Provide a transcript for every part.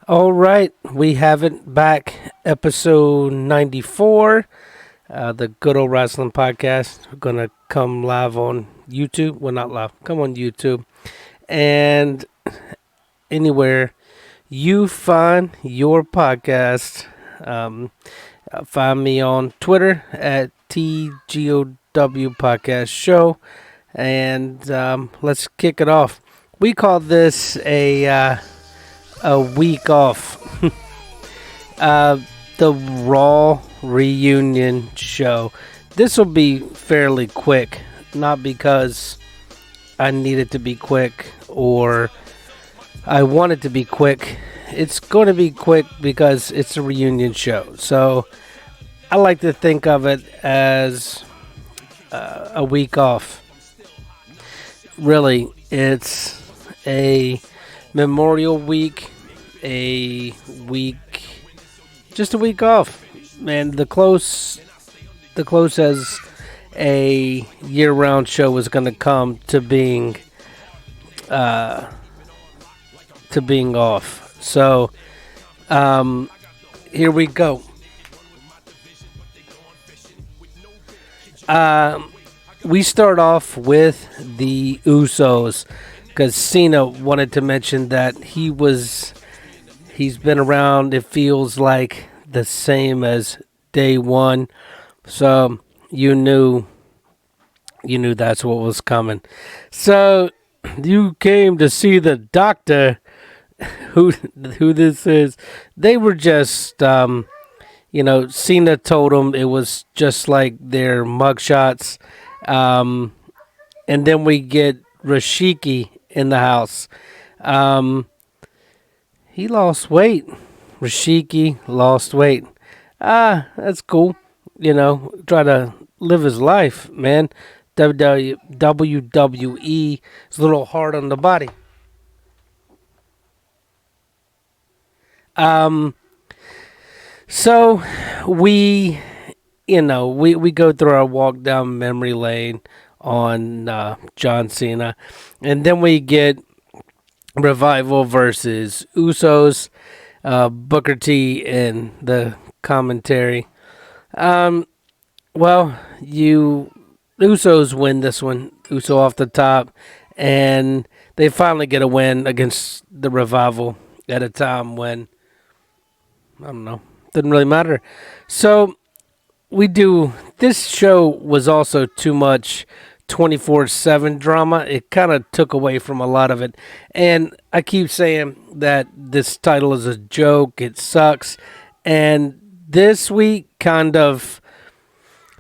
All right, we have it back, episode 94, the Good Old Wrestling Podcast. We're going to come live on YouTube. Well, not live, come on YouTube. And anywhere you find your podcast, um, find me on Twitter at TGOW Podcast Show. And let's kick it off. We call this a week off. uh, the Raw reunion show. This will be fairly quick, not because I need it to be quick or I want it to be quick. It's going to be quick because it's a reunion show. So I like to think of it as a week off. Really, it's a Memorial Week, just a week off, man. The close as a year-round show is going to come to being off. So, here we go. We start off with the Usos because Cena wanted to mention that he's been around, it feels like the same as day one. So you knew that's what was coming. So you came to see the doctor. Who this is? They were just Cena told them it was just like their mugshots. And then we get Rashiki in the house. He lost weight. Rashiki lost weight. That's cool. Try to live his life, man. WWE is a little hard on the body. So we go through our walk down memory lane on John Cena, and then we get Revival versus Usos, Booker T in the commentary. Usos win this one. Uso off the top, and they finally get a win against the Revival at a time when, I don't know, didn't really matter. So this show was also too much 24/7 drama. It kind of took away from a lot of it. And I keep saying that this title is a joke. It sucks. And this week kind of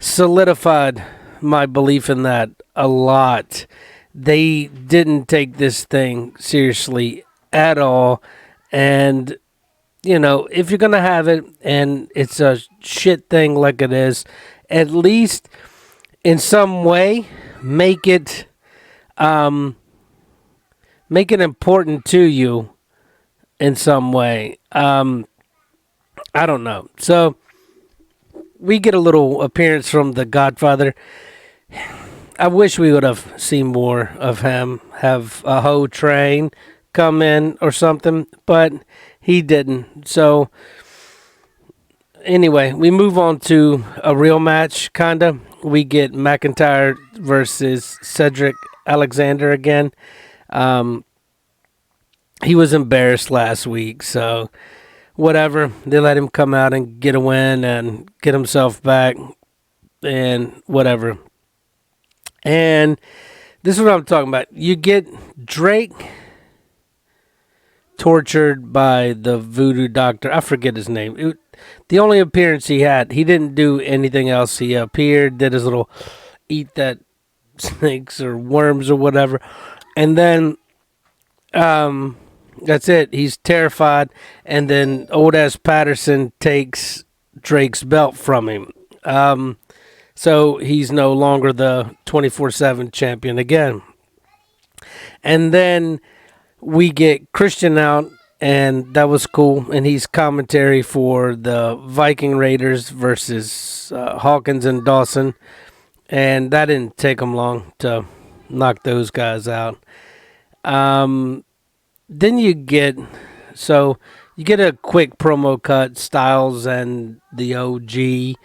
solidified my belief in that a lot. They didn't take this thing seriously at all. And if you're going to have it and it's a shit thing like it is, at least in some way make it important to you in some way. I don't know. So we get a little appearance from the Godfather. I wish we would have seen more of him, have a whole train come in or something, but he didn't. So anyway, we move on to a real match, kinda. We get McIntyre versus Cedric Alexander again. He was embarrassed last week, so whatever. They let him come out and get a win and get himself back and whatever. And this is what I'm talking about. You get Drake tortured by the voodoo doctor. I forget his name. The only appearance he had, he didn't do anything else. He appeared, did his little eat that snakes or worms or whatever. And then that's it. He's terrified. And then old ass Patterson takes Drake's belt from him. So he's no longer the 24/7 champion again. And then we get Christian out, and that was cool. And he's commentary for the Viking Raiders versus Hawkins and Dawson. And that didn't take him long to knock those guys out. Then you get you get a quick promo cut, Styles and the OG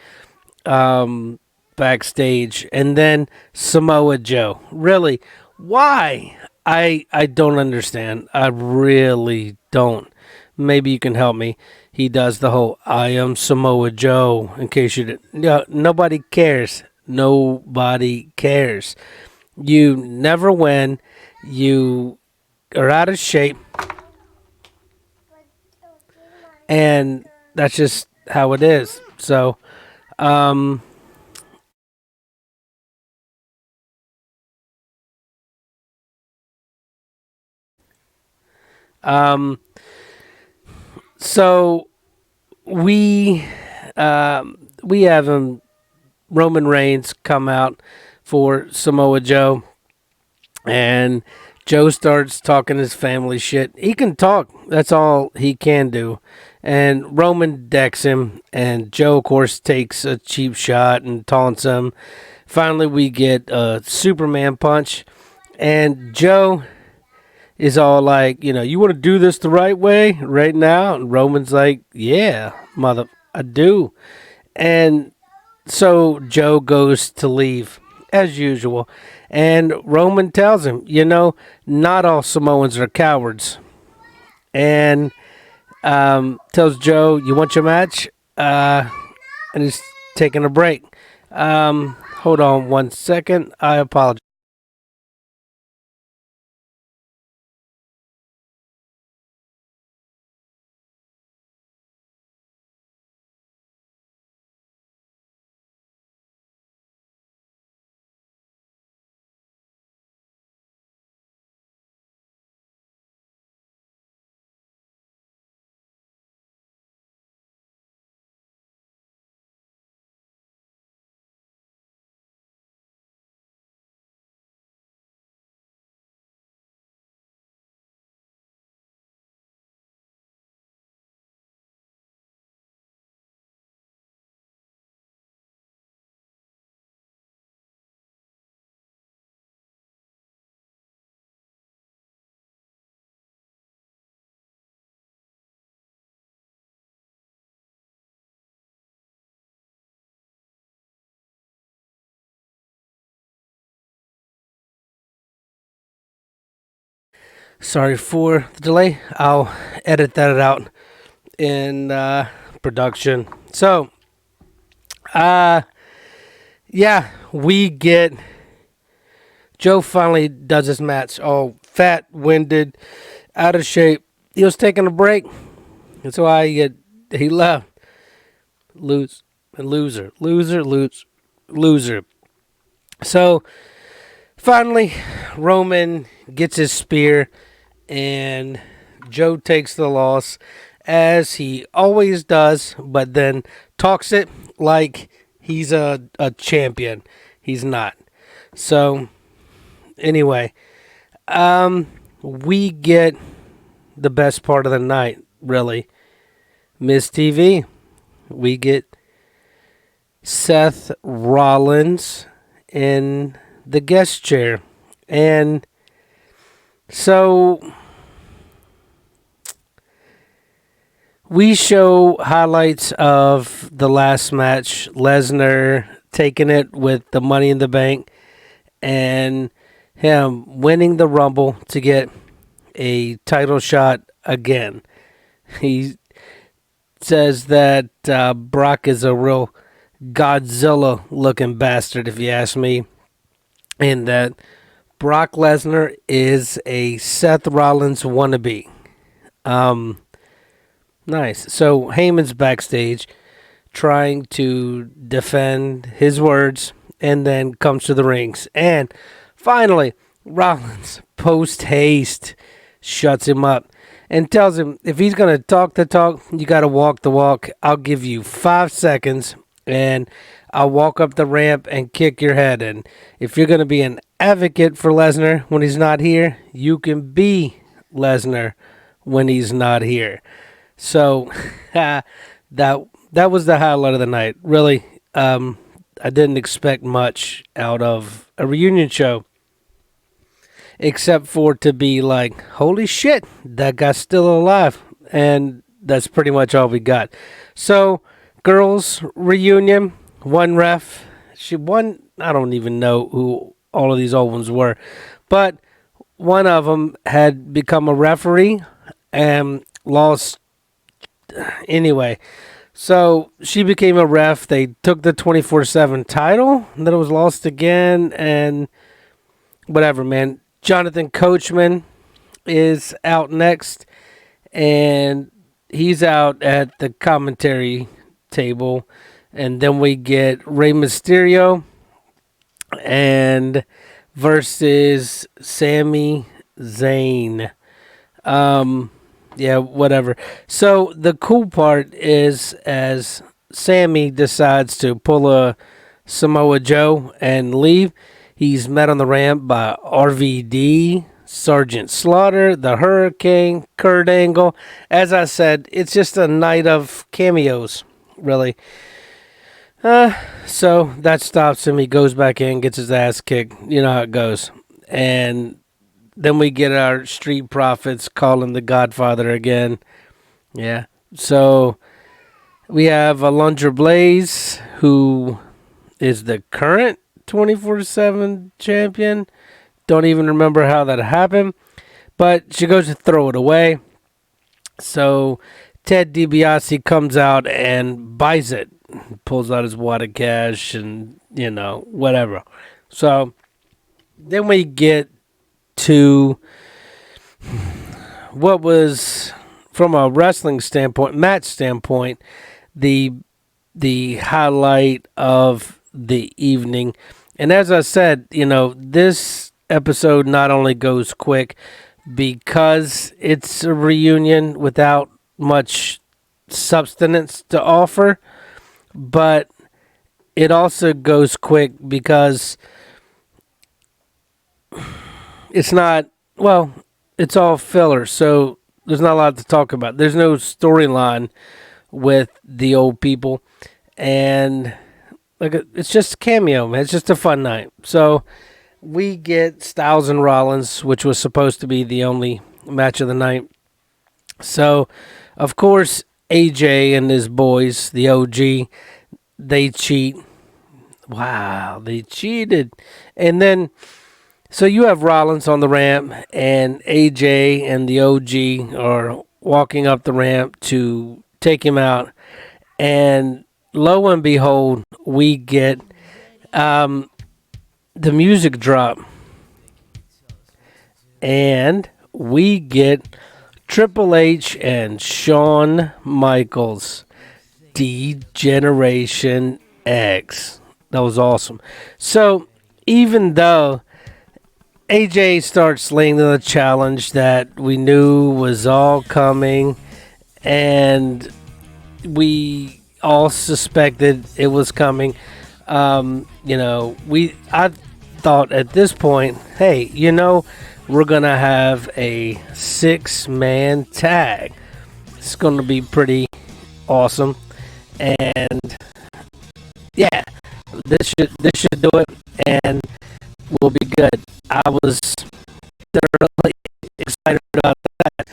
um, backstage, and then Samoa Joe. Really, why? I don't understand. I really don't. Maybe you can help me. He does the whole "I am Samoa Joe." In case you didn't, no, nobody cares. Nobody cares. You never win. You are out of shape, and that's just how it is. So, um, um, so we we have Roman Reigns come out for Samoa Joe, and Joe starts talking his family shit. He can talk. That's all he can do. And Roman decks him, and Joe, of course, takes a cheap shot and taunts him. Finally, we get a Superman punch, and Joe is all like, you want to do this the right way right now? And Roman's like, yeah, mother, I do. And so Joe goes to leave as usual. And Roman tells him, not all Samoans are cowards. And tells Joe, you want your match? And he's taking a break. Hold on 1 second. I apologize. Sorry for the delay. I'll edit that out in production. So, uh, yeah, we get Joe finally does his match. All fat, winded, out of shape. He was taking a break. That's why he left. Loser. So finally, Roman gets his spear, and Joe takes the loss, as he always does, but then talks it like he's a champion. He's not. So, anyway, we get the best part of the night, really. Miss TV. We get Seth Rollins in the guest chair. And so we show highlights of the last match. Lesnar taking it with the Money in the Bank, and him winning the Rumble to get a title shot again. He says that Brock is a real Godzilla looking bastard, if you ask me, and that Brock Lesnar is a Seth Rollins wannabe. Um, nice. So Heyman's backstage trying to defend his words, and then comes to the rings. And finally, Rollins, post haste, shuts him up and tells him, if he's going to talk the talk, you got to walk the walk. I'll give you 5 seconds, and I'll walk up the ramp and kick your head in. If you're going to be an advocate for Lesnar when he's not here, you can be Lesnar when he's not here. So that was the highlight of the night. Really, I didn't expect much out of a reunion show, except for to be like, holy shit, that guy's still alive. And that's pretty much all we got. So, girls reunion, one ref. She won. I don't even know who all of these old ones were, but one of them had become a referee and lost anyway. So she became a ref. They took the 24/7 title, and then it was lost again, and whatever, man. Jonathan Coachman is out next, and he's out at the commentary table. And then we get Rey Mysterio and versus Sami Zayn. Yeah, whatever. So the cool part is as Sammy decides to pull a Samoa Joe and leave, he's met on the ramp by RVD, Sergeant Slaughter, the Hurricane, Kurt Angle. As I said, it's just a night of cameos, really. So that stops him. He goes back in, gets his ass kicked. You know how it goes. And then we get our Street Profits calling the Godfather again. Yeah. So we have Alundra Blaze, who is the current 24/7 champion. Don't even remember how that happened. But she goes to throw it away. So Ted DiBiase comes out and buys it. Pulls out his wad of cash and, whatever. So then we get to what was, from a wrestling standpoint, match standpoint, the highlight of the evening. And as I said, this episode not only goes quick because it's a reunion without much substance to offer, but it also goes quick because it's not, well, it's all filler, so there's not a lot to talk about. There's no storyline with the old people, and it's just a cameo, man. It's just a fun night. So we get Styles and Rollins, which was supposed to be the only match of the night. So, of course, AJ and his boys, the OG, they cheat. Wow, they cheated. And then, so you have Rollins on the ramp, and AJ and the OG are walking up the ramp to take him out. And lo and behold, we get the music drop. And we get Triple H and Shawn Michaels, D-Generation X. That was awesome. So, even though AJ starts laying the challenge that we knew was all coming, and we all suspected it was coming, I thought at this point, hey, we're going to have a 6-man tag. It's going to be pretty awesome. And yeah, this should do it, and we'll be good. I was thoroughly excited about that.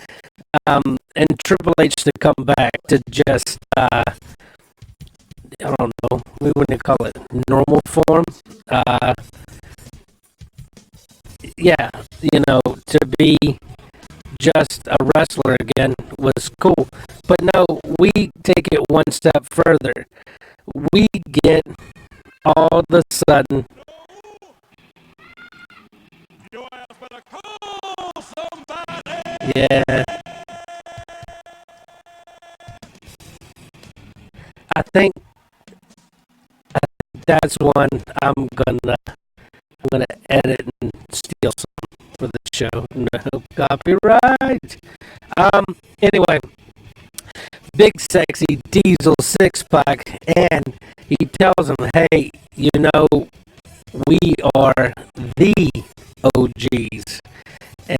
And Triple H to come back to just, I don't know, we wouldn't call it normal form. Yeah, to be just a wrestler again was cool. But no, we take it one step further. We get all of a sudden, yeah, I think that's one I'm gonna edit and steal some for the show. No copyright. Anyway, Big Sexy Diesel 6-pack, and he tells him, hey, we are the OGs,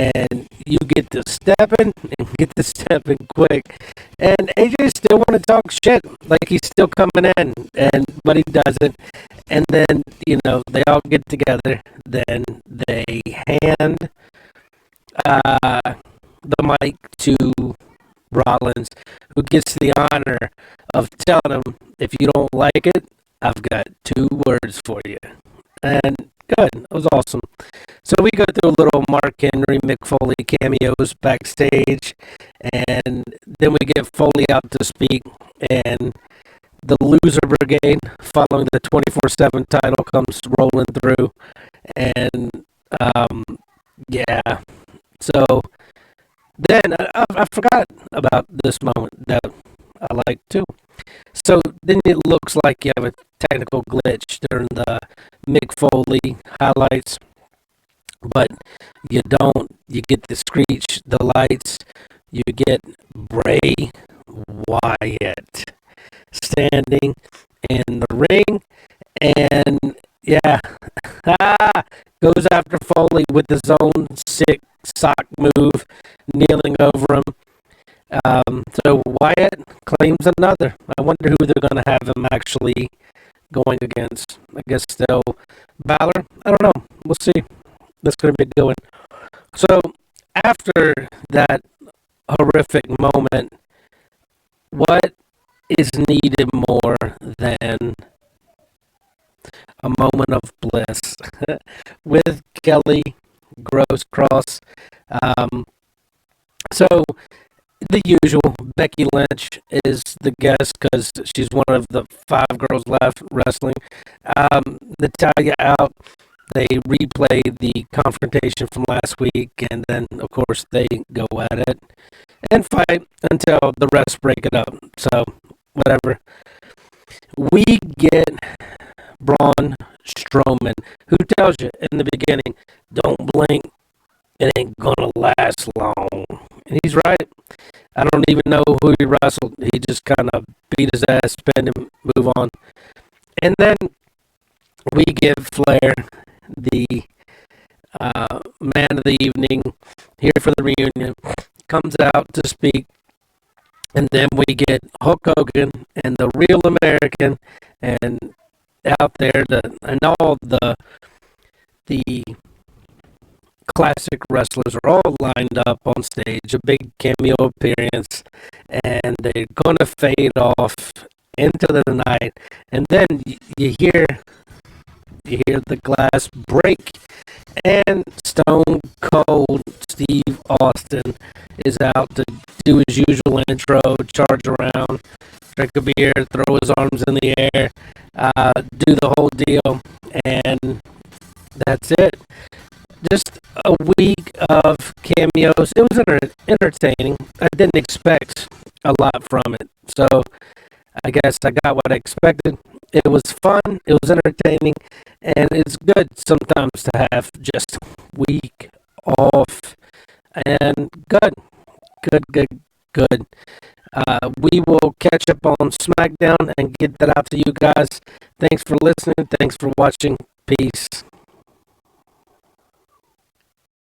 and you get to stepping and get to stepping quick. And AJ still want to talk shit, like he's still coming in, but he doesn't. And then, they all get together. Then they hand the mic to Rollins, who gets the honor of telling him, if you don't like it, I've got 2 words for you. And good, it was awesome. So we go through a little Mark Henry, Mick Foley cameos backstage, and then we get Foley out to speak, and the Loser Brigade, following the 24/7 title, comes rolling through, and yeah. So then I forgot about this moment that I like too. So then it looks like you have a technical glitch during the Mick Foley highlights, but you don't. You get the screech, the lights. You get Bray Wyatt standing in the ring, and yeah, goes after Foley with his own sick sock move, kneeling over him. So Wyatt claims another. I wonder who they're going to have him actually going against. I guess they'll Balor. I don't know. We'll see. That's going to be a good one. So after that horrific moment, what is needed more than a moment of bliss with Kelly Gross Cross? So the usual, Becky Lynch is the guest because she's one of the 5 girls left wrestling. Natalia out. They replay the confrontation from last week, and then, of course, they go at it and fight until the rest break it up. So, whatever. We get Braun Strowman, who tells you in the beginning, don't blink, it ain't gonna last long. And he's right. I don't even know who he wrestled. He just kind of beat his ass, spin him, move on. And then we give Flair the man of the evening here for the reunion, comes out to speak, and then we get Hulk Hogan and the Real American, and out there, and all the classic wrestlers are all lined up on stage, a big cameo appearance, and they're gonna fade off into the night, and then you hear the glass break, and Stone Cold Steve Austin is out to do his usual intro, charge around, drink a beer, throw his arms in the air, do the whole deal, and that's it. Just a week of cameos. It was entertaining. I didn't expect a lot from it, so I guess I got what I expected. It was fun. It was entertaining, and it's good sometimes to have just week off. And good. We will catch up on SmackDown and get that out to you guys. Thanks for listening. Thanks for watching. Peace.